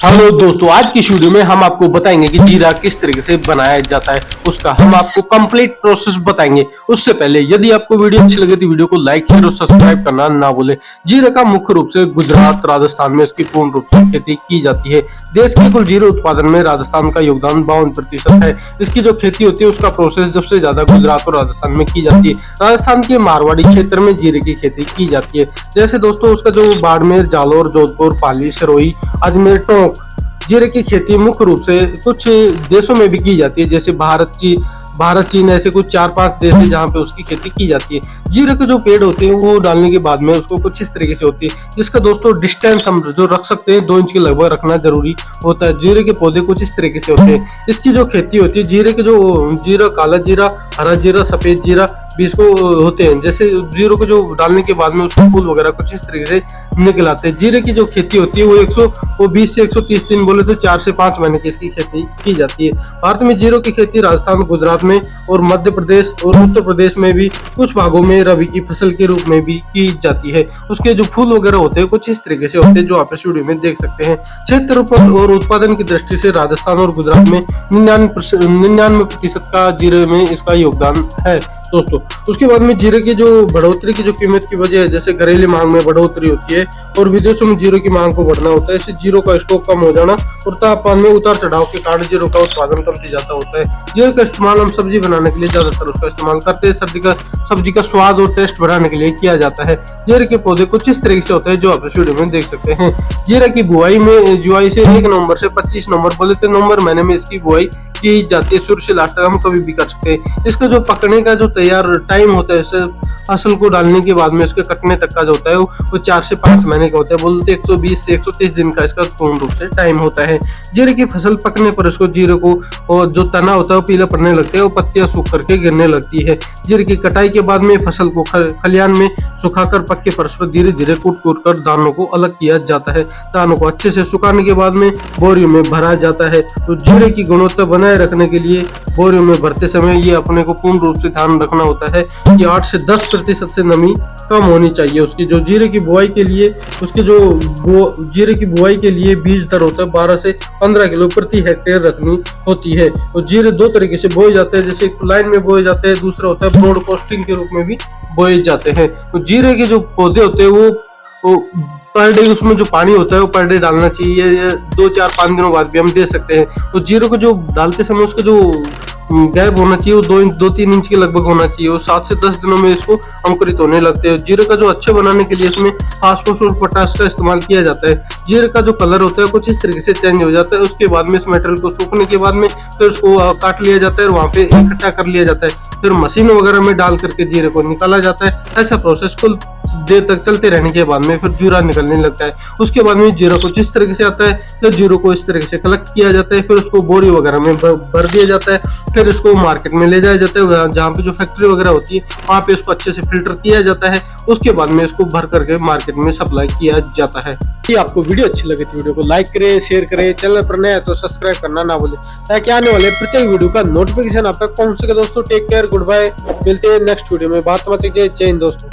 Hello दोस्तों, आज की इस वीडियो में हम आपको बताएंगे कि जीरा किस तरीके से बनाया जाता है। उसका हम आपको कंप्लीट प्रोसेस बताएंगे। उससे पहले यदि आपको वीडियो अच्छी लगे तो वीडियो को लाइक शेयर और सब्सक्राइब करना ना भूलें। जीरा का मुख्य रूप से गुजरात राजस्थान में इसकी पूर्ण रूप से खेती की जाती है। देश के कुल जीरा उत्पादन में राजस्थान का योगदान 52% है। इसकी जो खेती होती है उसका प्रोसेस सबसे ज्यादा गुजरात और राजस्थान में की जाती है। राजस्थान के मारवाड़ी क्षेत्र में जीरे की खेती की जाती है। जैसे दोस्तों उसका जो बाड़मेर, जालौर, जोधपुर, पाली, सिरोही, अजमेर, टोंक जीरे की खेती मुख्य रूप से कुछ देशों में भी की जाती है। जैसे भारत, चीन ऐसे कुछ 4-5 देश है जहाँ पे उसकी खेती की जाती है। जीरे के जो पेड़ होते हैं वो डालने के बाद में उसको कुछ इस तरीके से होती है, जिसका दोस्तों डिस्टेंस हम जो रख सकते हैं 2 इंच के लगभग रखना जरूरी होता है। जीरे के पौधे कुछ इस तरीके से होते हैं। इसकी जो खेती होती है, जीरे के जो जीरा, काला जीरा, हरा जीरा, सफेद जीरा बीज को होते हैं। जैसे जीरो को जो डालने के बाद में उसको फूल वगैरह कुछ इस तरीके से निकल आते हैं। जीरे की जो खेती होती है वो 20 से 130 दिन, बोले तो 4 से 5 महीने की इसकी खेती की जाती है। भारत में जीरो की खेती राजस्थान, गुजरात में और मध्य प्रदेश और उत्तर प्रदेश में भी कुछ भागों में रबी की फसल के रूप में भी की जाती है। उसके जो फूल वगैरह होते हैं कुछ इस तरीके से होते हैं जो आप इस वीडियो में देख सकते हैं। क्षेत्रफल और उत्पादन की दृष्टि से राजस्थान और गुजरात में 99% का जीरे में इसका योगदान है दोस्तों। उसके बाद में जीरे की जो बढ़ोतरी की जो कीमत की वजह है, जैसे घरेलू मांग में बढ़ोतरी होती है और विदेशों में जीरो की मांग को बढ़ना होता है। इससे जीरो का स्टॉक कम हो जाना और तापमान में उतार चढ़ाव के कारण जीरो का उत्पादन कम से ज्यादा होता है। जीरे का इस्तेमाल हम सब्जी बनाने के लिए ज्यादातर उसका इस्तेमाल करते हैं। सब्जी का स्वाद और टेस्ट बढ़ाने के लिए किया जाता है। जीरे के पौधे कुछ इस तरीके से होते हैं जो आप इस वीडियो में देख सकते हैं। जीरे की जुआई से 1 नवंबर से 25 नवंबर, बोले तो नवंबर महीने में इसकी बुआई की जाती है। शुरू से लास्ट तक हम कभी भी कर सकते हैं। इसका जो पकने का जो तैयार टाइम होता है, इसे फसल को डालने के बाद में उसके कटने तक का जो होता है वो 4 से 5 महीने का होता है। बोलते 120 से 130 दिन का इसका पूर्ण रूप से टाइम होता है। जीरे की फसल पकने पर उसको जीरे को और जो तना होता है वो पीला पड़ने लगता है, वो पत्तियां सूख करके गिरने लगती है। जीरे की कटाई के बाद में फसल को खलियान में सुखाकर पक्के फर्श पर धीरे धीरे कूट कर दानों को अलग किया जाता है। दानों को अच्छे से सुखाने के बाद में बोरियों में भरा जाता है। तो जीरे की गुणवत्ता बनाए रखने के लिए बोरियों में भरते समय ये अपने को पूर्ण रूप से ध्यान रखना होता है कि 8 से 10% से नमी कम होनी चाहिए। उसकी जो जीरे की बुआई के लिए जीरे की बुआई के लिए बीज दर होता है 12 से 15 किलो प्रति हेक्टेयर रखनी होती है। तो जीरे 2 तरीके से बोए जाते हैं, जैसे एक लाइन में बोए जाते हैं, दूसरा होता है ब्रॉडकास्टिंग के रूप में भी बोए जाते हैं। तो जीरे के जो पौधे होते हैं वो पर डे उसमें जो पानी होता है वो पर डे डालना चाहिए। 2-4-5 दिनों बाद भी हम दे सकते हैं। तो जीरो को जो डालते समय उसका जो गैप होना चाहिए वो 2-3 इंच के लगभग होना चाहिए। वो 7 से 10 दिनों में इसको अंकुरित होने लगते हैं। जीरे का जो अच्छे बनाने के लिए इसमें फास्फोरस और पोटाश का इस्तेमाल किया जाता है। जीरे का जो कलर होता है कुछ इस तरीके से चेंज हो जाता है। उसके बाद में इस मटेरियल को सूखने के बाद में फिर उसको काट लिया जाता है और वहाँ पे इकट्ठा कर लिया जाता है। फिर मशीन वगैरह में डाल करके जीरे को निकाला जाता है। ऐसा प्रोसेस कुल देर तक चलते रहने के बाद में फिर जीरा निकलने लगता है। उसके बाद में जीरा को जिस तरीके से आता है तो जीरो को इस तरीके से कलेक्ट किया जाता है। फिर उसको बोरी वगैरह में भर दिया जाता है। फिर इसको मार्केट में ले जाया जाता है, जहाँ पे जो फैक्ट्री वगैरह होती है वहाँ पे इसको अच्छे से फिल्टर किया जाता है। उसके बाद में इसको भर करके मार्केट में सप्लाई किया जाता है। यदि आपको वीडियो अच्छी लगे तो वीडियो को लाइक करें, शेयर करें, चैनल पर नया है तो सब्सक्राइब करना ना भूलें ताकि आने वाले प्रत्येक वीडियो का नोटिफिकेशन आप तक पहुंच सके। दोस्तों टेक केयर, गुड बाय, मिलते हैं नेक्स्ट वीडियो में। बात मत कीजिए। जय हिंद दोस्तों।